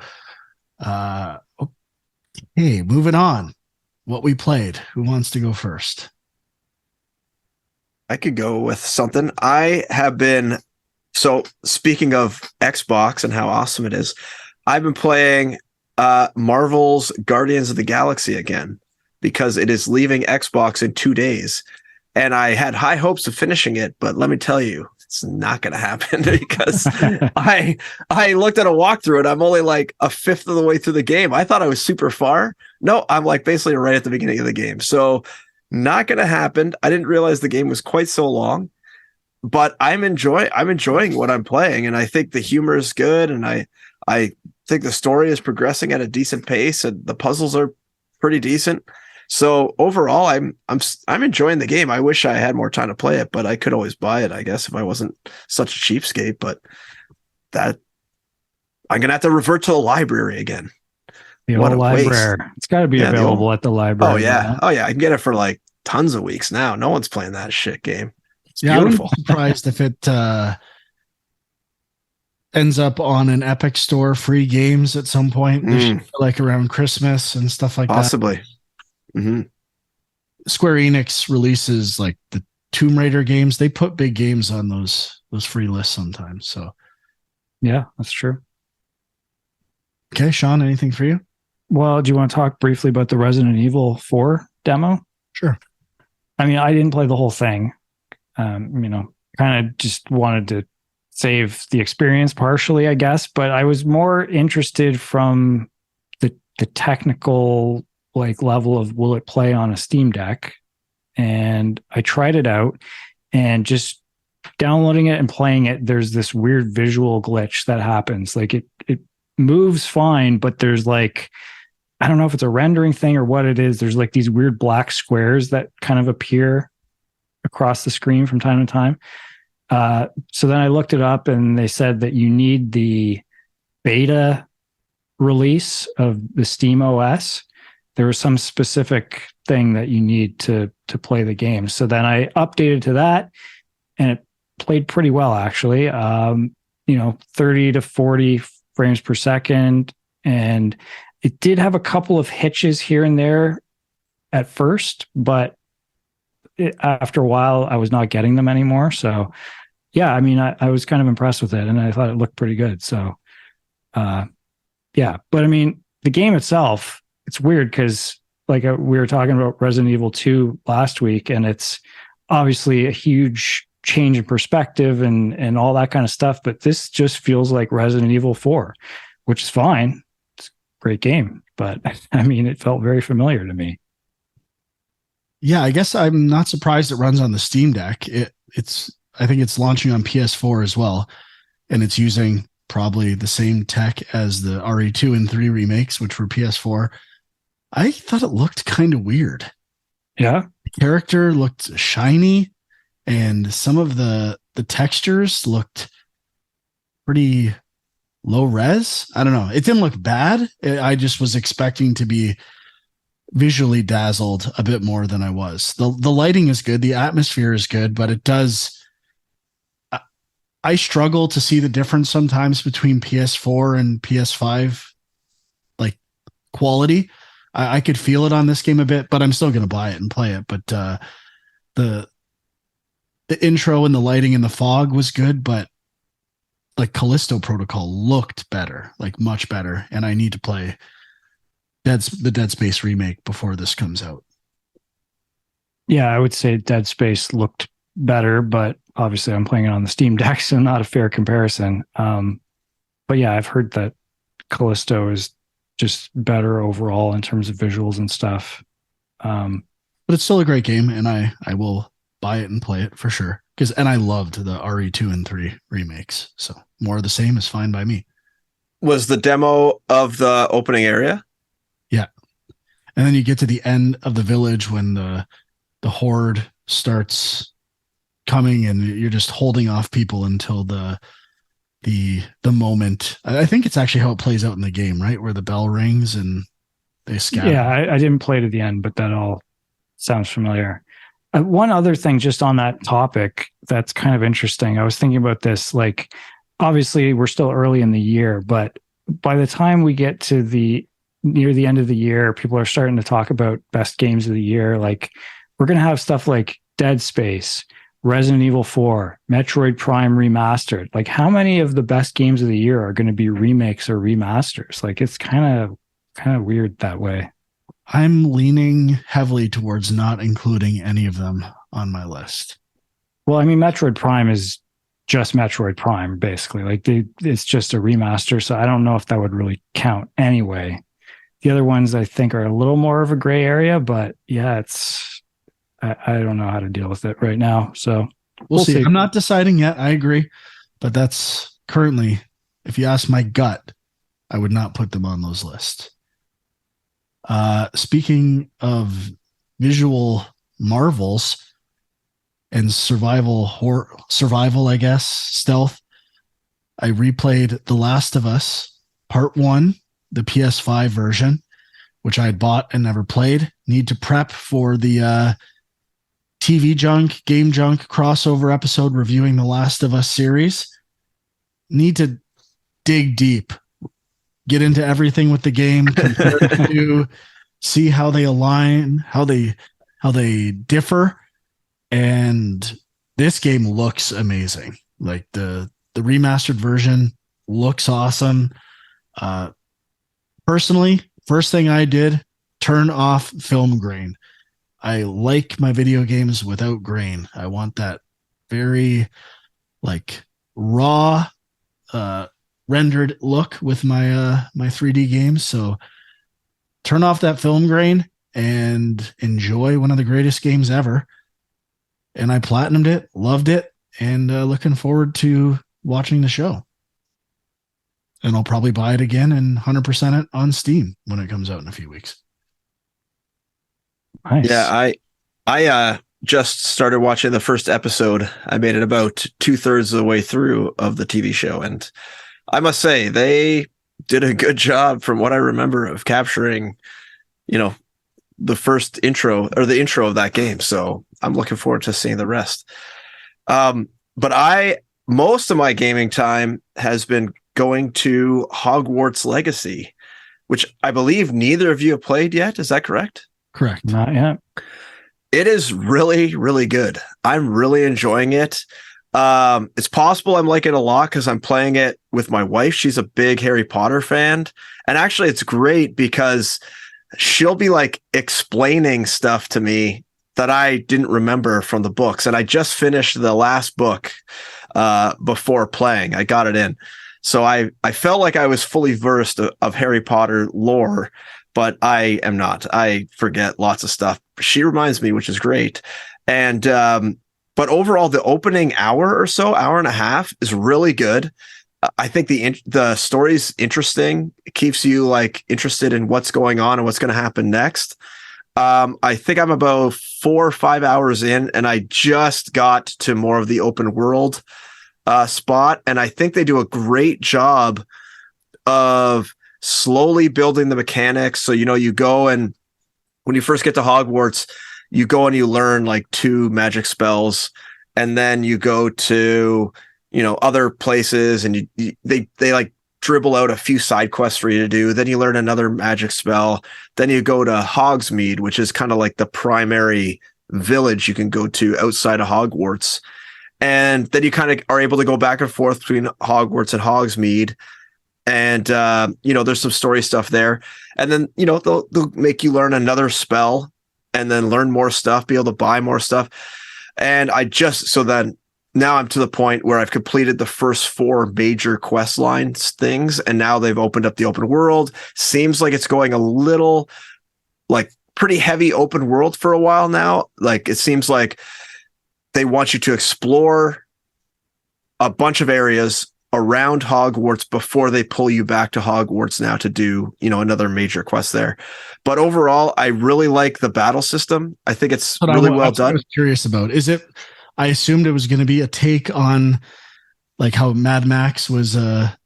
Okay, moving on. What we played. Who wants to go first? I could go with something. So speaking of Xbox and how awesome it is, I've been playing Marvel's Guardians of the Galaxy again because it is leaving Xbox in 2 days. And I had high hopes of finishing it, but let me tell you, it's not going to happen because I looked at a walkthrough and I'm only like a fifth of the way through the game. I thought I was super far. No, I'm like basically right at the beginning of the game. So not going to happen. I didn't realize the game was quite so long. But I'm enjoying what I'm playing, and I think the humor is good, and I think the story is progressing at a decent pace, and the puzzles are pretty decent. So overall, I'm enjoying the game. I wish I had more time to play it, but I could always buy it, I guess, if I wasn't such a cheapskate. But that I'm gonna have to revert to the library again. The What old a waste. library. It's got to be available at the library. Oh yeah, I can get it for like tons of weeks now. No one's playing that shit game. It's Yeah, beautiful. I wouldn't be surprised if it ends up on an Epic Store free games at some point, like around Christmas and stuff like Possibly. that. Mm-hmm. Square Enix releases like the Tomb Raider games. They put big games on those free lists sometimes. So yeah, that's true. Okay, Sean, anything for you? Well, do you want to talk briefly about the Resident Evil 4 demo? Sure. I mean, I didn't play the whole thing. Kind of just wanted to save the experience partially, I guess, but I was more interested from the technical like level of will it play on a Steam Deck? And I tried it out, and just downloading it and playing it, there's this weird visual glitch that happens. Like it moves fine, but there's like, I don't know if it's a rendering thing or what it is. There's like these weird black squares that kind of appear across the screen from time to time. So then I looked it up, and they said that you need the beta release of the Steam OS. There was some specific thing that you need to play the game. So then I updated to that, and it played pretty well, actually. 30 to 40 frames per second. And it did have a couple of hitches here and there at first, but after a while, I was not getting them anymore. So, yeah, I mean, I was kind of impressed with it, and I thought it looked pretty good. So, yeah. But I mean, the game itself, it's weird because, like, we were talking about Resident Evil 2 last week, and it's obviously a huge change in perspective and all that kind of stuff. But this just feels like Resident Evil 4, which is fine. It's a great game. But, I mean, it felt very familiar to me. Yeah, I guess I'm not surprised it runs on the Steam Deck. I think it's launching on PS4 as well, and it's using probably the same tech as the RE2 and 3 remakes, which were PS4. I thought it looked kind of weird. Yeah. The character looked shiny, and some of the textures looked pretty low res. I don't know. It didn't look bad. I just was expecting to be visually dazzled a bit more than I was. The lighting is good, the atmosphere is good, but it does. I struggle to see the difference sometimes between PS4 and PS5, like quality. I could feel it on this game a bit, but I'm still going to buy it and play it. But the the intro and the lighting and the fog was good, but like Callisto Protocol looked better, like much better. And I need to play the Dead Space remake before this comes out. Yeah, I would say Dead Space looked better, but obviously I'm playing it on the Steam Deck, so not a fair comparison. But yeah, I've heard that Callisto is just better overall in terms of visuals and stuff. But it's still a great game, and I will buy it and play it for sure. And I loved the RE2 and 3 remakes. So more of the same is fine by me. Was the demo of the opening area? Yeah. And then you get to the end of the village when the horde starts coming and you're just holding off people until the moment. I think it's actually how it plays out in the game, right? Where the bell rings and they scatter. Yeah, I didn't play to the end, but that all sounds familiar. One other thing just on that topic that's kind of interesting. I was thinking about this, like, obviously we're still early in the year, but by the time we get to near the end of the year, people are starting to talk about best games of the year. Like, we're going to have stuff like Dead Space, Resident Evil 4, Metroid Prime Remastered. Like, how many of the best games of the year are going to be remakes or remasters? Like, it's kind of weird that way. I'm leaning heavily towards not including any of them on my list. Well, I mean, Metroid Prime is just Metroid Prime, basically. Like, it's just a remaster, so I don't know if that would really count anyway. The other ones I think are a little more of a gray area, but yeah, I don't know how to deal with it right now. So we'll see. I'm not deciding yet. I agree. But that's currently, if you ask my gut, I would not put them on those lists. Speaking of visual marvels and survival, I guess, stealth, I replayed The Last of Us Part 1, the PS5 version, which I had bought and never played. Need to prep for the TV Junk, Game Junk crossover episode reviewing The Last of Us series. Need to dig deep, get into everything with the game, compare the two, see how they align, how they differ. And this game looks amazing. Like the remastered version looks awesome. Personally, first thing I did, turn off film grain. I like my video games without grain. I want that very like raw rendered look with my 3D games. So turn off that film grain and enjoy one of the greatest games ever. And I platinumed it, loved it, and looking forward to watching the show. And I'll probably buy it again and 100% it on Steam when it comes out in a few weeks. Nice. Yeah, I just started watching the first episode. I made it about 2/3 of the way through of the TV show, and I must say they did a good job from what I remember of capturing, the first intro or the intro of that game. So I'm looking forward to seeing the rest. But most of my gaming time has been going to Hogwarts Legacy, which I believe neither of you have played yet. Is that correct? Correct. Not yet. It is really, really good. I'm really enjoying it. It's possible I'm liking it a lot because I'm playing it with my wife. She's a big Harry Potter fan. And actually, it's great because she'll be like explaining stuff to me that I didn't remember from the books. And I just finished the last book before playing. I got it in. So I felt like I was fully versed of Harry Potter lore, but I am not. I forget lots of stuff. She reminds me, which is great. And but overall, the opening hour or so, hour and a half, is really good. I think the story's interesting. It keeps you like interested in what's going on and what's going to happen next. I think I'm about 4 or 5 hours in, and I just got to more of the open world spot. And I think they do a great job of slowly building the mechanics. So, you go, and when you first get to Hogwarts, you go and you learn like 2 magic spells, and then you go to, other places, and they like dribble out a few side quests for you to do. Then you learn another magic spell. Then you go to Hogsmeade, which is kind of like the primary village you can go to outside of Hogwarts. And then you kind of are able to go back and forth between Hogwarts and Hogsmeade. And, there's some story stuff there. And then, they'll make you learn another spell and then learn more stuff, be able to buy more stuff. And so then now I'm to the point where I've completed the first 4 major quest lines things. And now they've opened up the open world. Seems like it's going a little like pretty heavy open world for a while now. Like it seems like they want you to explore a bunch of areas around Hogwarts before they pull you back to Hogwarts now to do, another major quest there. But overall, I really like the battle system. I think it's really well done. I was curious about. I assumed it was going to be a take on like how Mad Max was a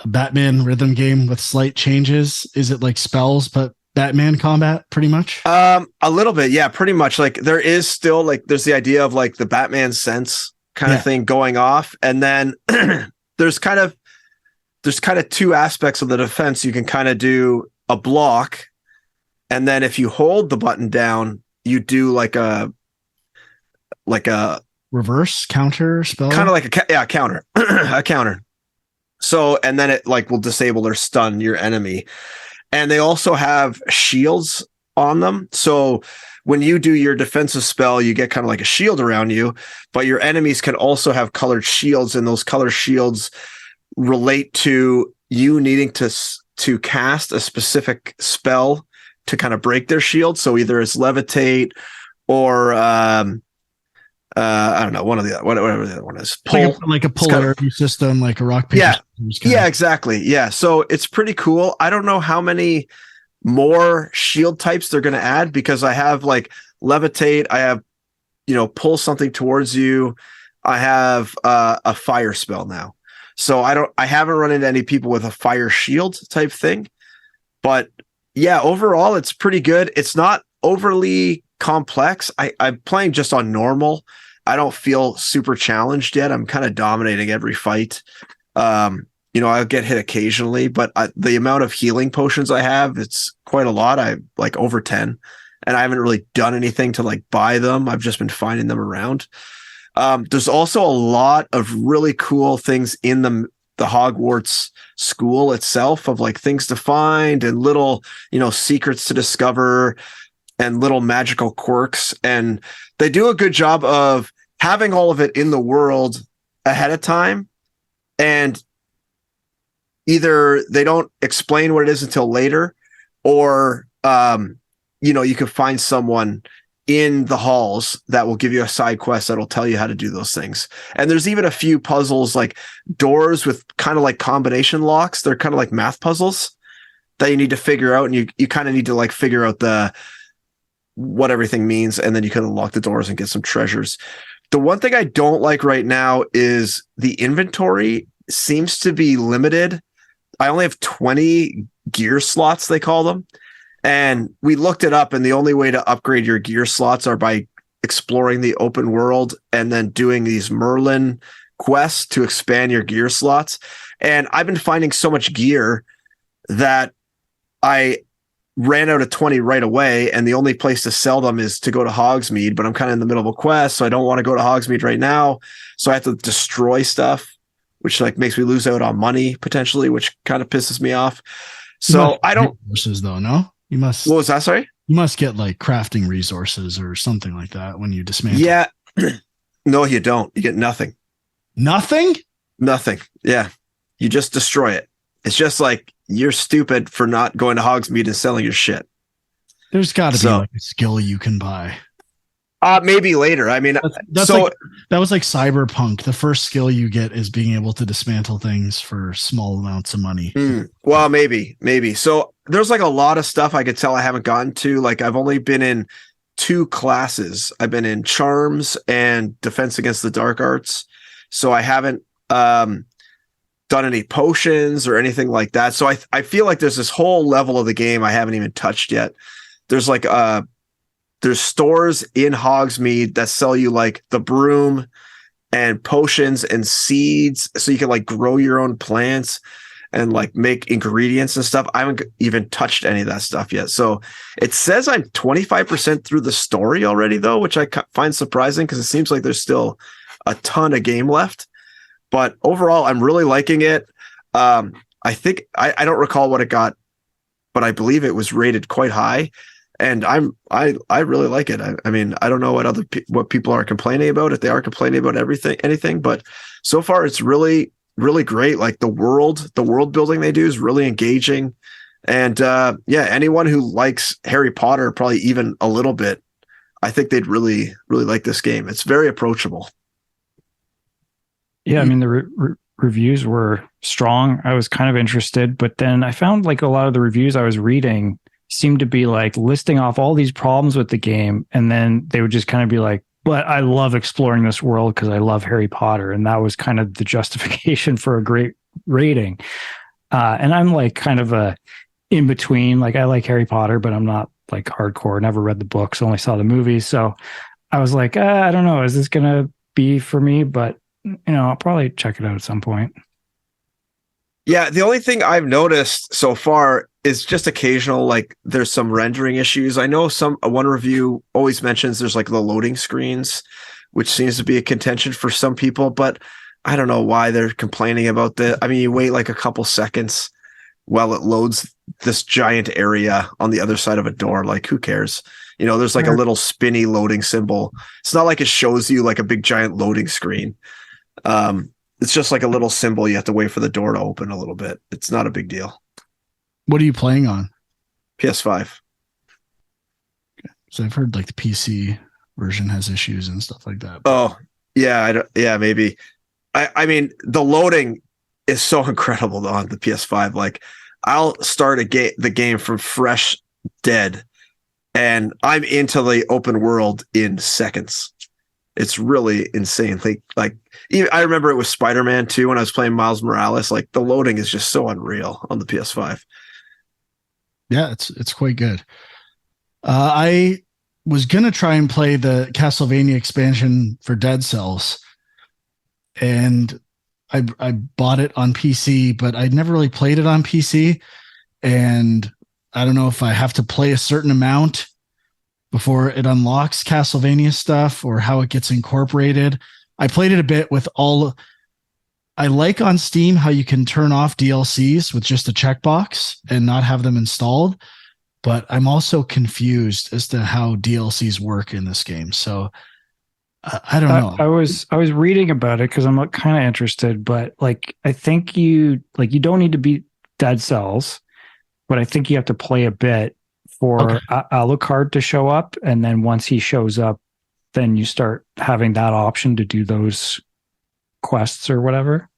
Batman rhythm game with slight changes. Is it like spells, but Batman combat pretty much? A little bit. Yeah, pretty much. Like there is still like, there's the idea of like the Batman sense kind of thing going off. And then there's kind of 2 aspects of the defense. You can kind of do a block. And then if you hold the button down, you do like a reverse counter spell, kind of like a counter, a counter. So, and then it like will disable or stun your enemy. And they also have shields on them. So when you do your defensive spell, you get kind of like a shield around you, but your enemies can also have colored shields, and those color shields relate to you needing to cast a specific spell to kind of break their shield. So either it's levitate or I don't know, whatever the other one is. Pull, like a polarity system, like a rock paper. Yeah, exactly. Yeah, so it's pretty cool. I don't know how many more shield types they're going to add, because I have like levitate, I have pull something towards you, I have a fire spell now. So I haven't run into any people with a fire shield type thing. But yeah, overall it's pretty good. It's not overly complex. I'm playing just on normal. I don't feel super challenged yet. I'm kind of dominating every fight. I'll get hit occasionally, but the amount of healing potions I have, it's quite a lot. I like over 10, and I haven't really done anything to like buy them. I've just been finding them around. There's also a lot of really cool things in the Hogwarts school itself, of like things to find and little, secrets to discover and little magical quirks. And they do a good job of having all of it in the world ahead of time. And either they don't explain what it is until later, or, you can find someone in the halls that will give you a side quest that'll tell you how to do those things. And there's even a few puzzles, like doors with kind of like combination locks. They're kind of like math puzzles that you need to figure out. And you kind of need to like figure out what everything means. And then you can unlock the doors and get some treasures. The one thing I don't like right now is the inventory seems to be limited. I only have 20 gear slots, they call them. And we looked it up, and the only way to upgrade your gear slots are by exploring the open world and then doing these Merlin quests to expand your gear slots. And I've been finding so much gear that I ran out of 20 right away, and the only place to sell them is to go to Hogsmeade, but I'm kind of in the middle of a quest, so I don't want to go to Hogsmeade right now. So I have to destroy stuff, which like makes me lose out on money potentially, which kind of pisses me off. So I don't resources though. No, you must. What was that? Sorry. You must get like crafting resources or something like that when you dismantle. Yeah. No, you don't. You get nothing. Nothing? Nothing. Yeah. You just destroy it. It's just like, you're stupid for not going to Hogsmeade and selling your shit. There's got to be like a skill you can buy. Maybe later. I mean, that's so like, that was like Cyberpunk. The first skill you get is being able to dismantle things for small amounts of money. Well, maybe. So there's like a lot of stuff I could tell I haven't gotten to. Like I've only been in 2 classes. I've been in Charms and Defense Against the Dark Arts. So I haven't done any potions or anything like that. So I feel like there's this whole level of the game I haven't even touched yet. There's like there's stores in Hogsmeade that sell you like the broom and potions and seeds, so you can like grow your own plants and like make ingredients and stuff. I haven't even touched any of that stuff yet. So it says I'm 25% through the story already, though, which I find surprising because it seems like there's still a ton of game left. But overall, I'm really liking it. I think I don't recall what it got, but I believe it was rated quite high, and I really like it. I mean, I don't know what people are complaining about, if they are complaining about anything, but so far it's really great. Like the world building they do is really engaging, and anyone who likes Harry Potter probably even a little bit, I think they'd really like this game. It's very approachable. Yeah, I mean the reviews were strong. I was kind of interested, but then I found like a lot of the reviews I was reading seemed to be like listing off all these problems with the game, and then they would just kind of be like, but I love exploring this world because I love Harry Potter. And that was kind of the justification for a great rating. And I'm like kind of a in between. Like I like Harry Potter, but I'm not like hardcore. Never read the books, only saw the movies. So I was like, I don't know, is this going to be for me? But I'll probably check it out at some point. Yeah, the only thing I've noticed so far is just occasional, like there's some rendering issues. I know one review always mentions there's like the loading screens, which seems to be a contention for some people, but I don't know why they're complaining about that. I mean, you wait like a couple seconds while it loads this giant area on the other side of a door. Like, who cares? There's like a little spinny loading symbol. It's not like it shows you like a big giant loading screen. It's just like a little symbol. You have to wait for the door to open a little bit. It's not a big deal. What are you playing on? PS5. So I've heard like the PC version has issues and stuff like that. Oh, yeah. Maybe. I mean, the loading is so incredible though on the PS5. Like I'll start the game from fresh dead and I'm into the open world in seconds. It's really insane. Like even, I remember it was Spider-Man 2 when I was playing Miles Morales. Like the loading is just so unreal on the PS5. Yeah, it's quite good. I was gonna try and play the Castlevania expansion for Dead Cells, and I bought it on PC, but I'd never really played it on PC, and I don't know if I have to play a certain amount before it unlocks Castlevania stuff or how it gets incorporated. I played it a bit with I like on Steam how you can turn off DLCs with just a checkbox and not have them installed, but I'm also confused as to how DLCs work in this game. So I don't know. I was reading about it because I'm kind of interested, but like I think you don't need to beat Dead Cells, but I think you have to play a bit for Alucard to show up, and then once he shows up, then you start having that option to do those quests or whatever.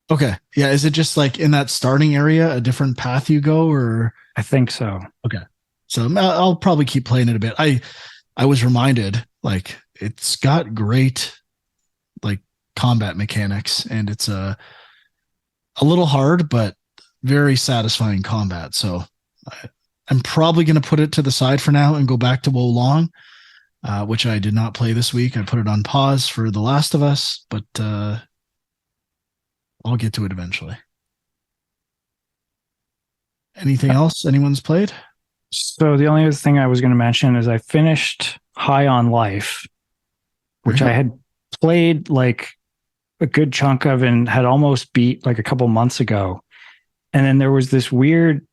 Okay. Yeah. Is it just like in that starting area, a different path you go, or? I think so. Okay. So I'll probably keep playing it a bit. I was reminded, like, it's got great like combat mechanics, and it's a little hard, but very satisfying combat. So I'm probably going to put it to the side for now and go back to Wo Long, which I did not play this week. I put it on pause for The Last of Us, but I'll get to it eventually. Anything else anyone's played? So the only other thing I was going to mention is I finished High on Life, which I had played like a good chunk of and had almost beat like a couple months ago. And then there was this weird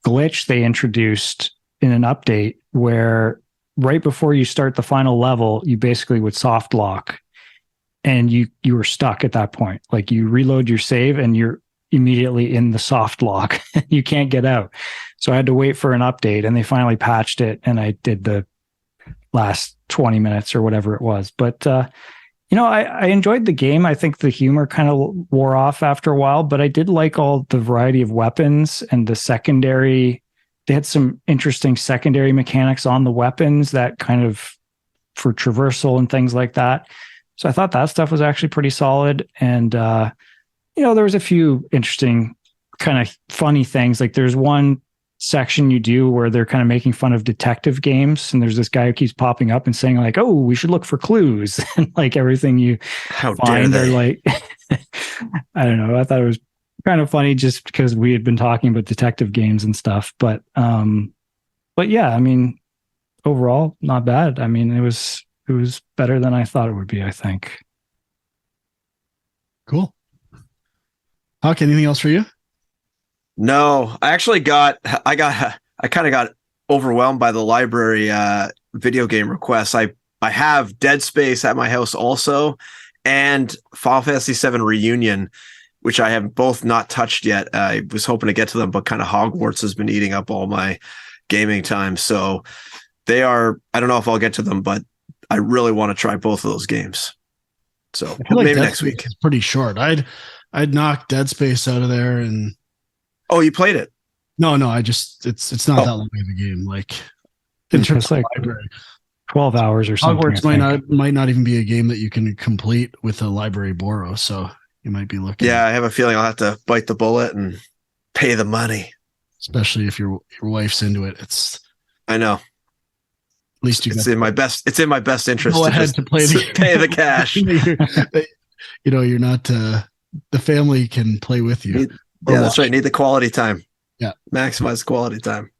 glitch they introduced in an update where right before you start the final level, you basically would soft lock and you were stuck at that point. Like you reload your save and you're immediately in the soft lock. You can't get out. So I had to wait for an update, and they finally patched it, and I did the last 20 minutes or whatever it was. But I enjoyed the game. I think the humor kind of wore off after a while, but I did like all the variety of weapons and the secondary. They had some interesting secondary mechanics on the weapons that kind of for traversal and things like that. So I thought that stuff was actually pretty solid. And, there was a few interesting kind of funny things. Like there's one section you do where they're kind of making fun of detective games, and there's this guy who keeps popping up and saying like, "Oh, we should look for clues," and like everything you How dare find are they? like, I don't know. I thought it was kind of funny just because we had been talking about detective games and stuff, but yeah, I mean, overall, not bad. I mean, it was better than I thought it would be, I think. Cool. Huck, anything else for you? No, I kind of got overwhelmed by the library video game requests. I have Dead Space at my house also, and Final Fantasy VII Reunion, which I have both not touched yet. I was hoping to get to them, but kind of Hogwarts has been eating up all my gaming time. So they are, I don't know if I'll get to them, but I really want to try both of those games. So I feel like maybe Dead next Space week. is pretty short. I'd knock Dead Space out of there, and Oh, you played it? no, it's not that long of a game. Like in terms It's of like library, 12 hours or something. Hogwarts might not even be a game that you can complete with a library borrow. So you might be looking. Yeah, I have a feeling I'll have to bite the bullet and pay the money. Especially if your wife's into it. I know. At least It's in my best interest go to ahead just to play the pay the cash. You're not the family can play with you. Yeah, that's right. Need the quality time. Yeah. Maximize the quality time.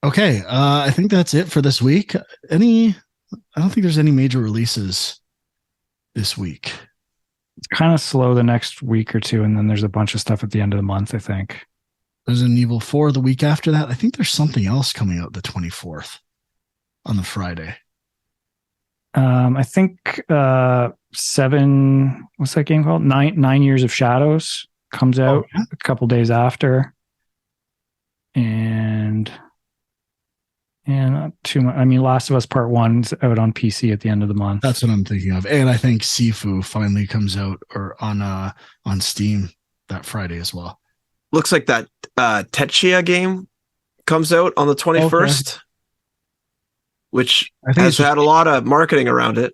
Okay. I think that's it for this week. I don't think there's any major releases this week. It's kind of slow the next week or two, and then there's a bunch of stuff at the end of the month, I think. There's an Evil 4 the week after that. I think there's something else coming out the 24th on the Friday. I think 7, what's that game called? 9 Years of Shadows comes out a couple days after. And not too much. I mean, Last of Us Part 1's out on PC at the end of the month. That's what I'm thinking of. And I think Sifu finally comes out or on Steam that Friday as well. Looks like that Tetsuya game comes out on the 21st, which I think has had a lot of marketing around it.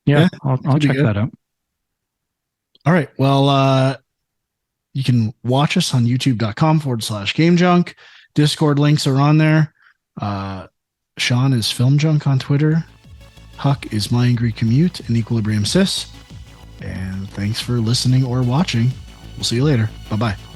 Yeah, I'll check that out. All right. Well, you can watch us on youtube.com/gamejunk. Discord links are on there. Sean is Film Junk on Twitter. Huck is My Angry Commute and Equilibrium Sis. And thanks for listening or watching. We'll see you later. Bye-bye.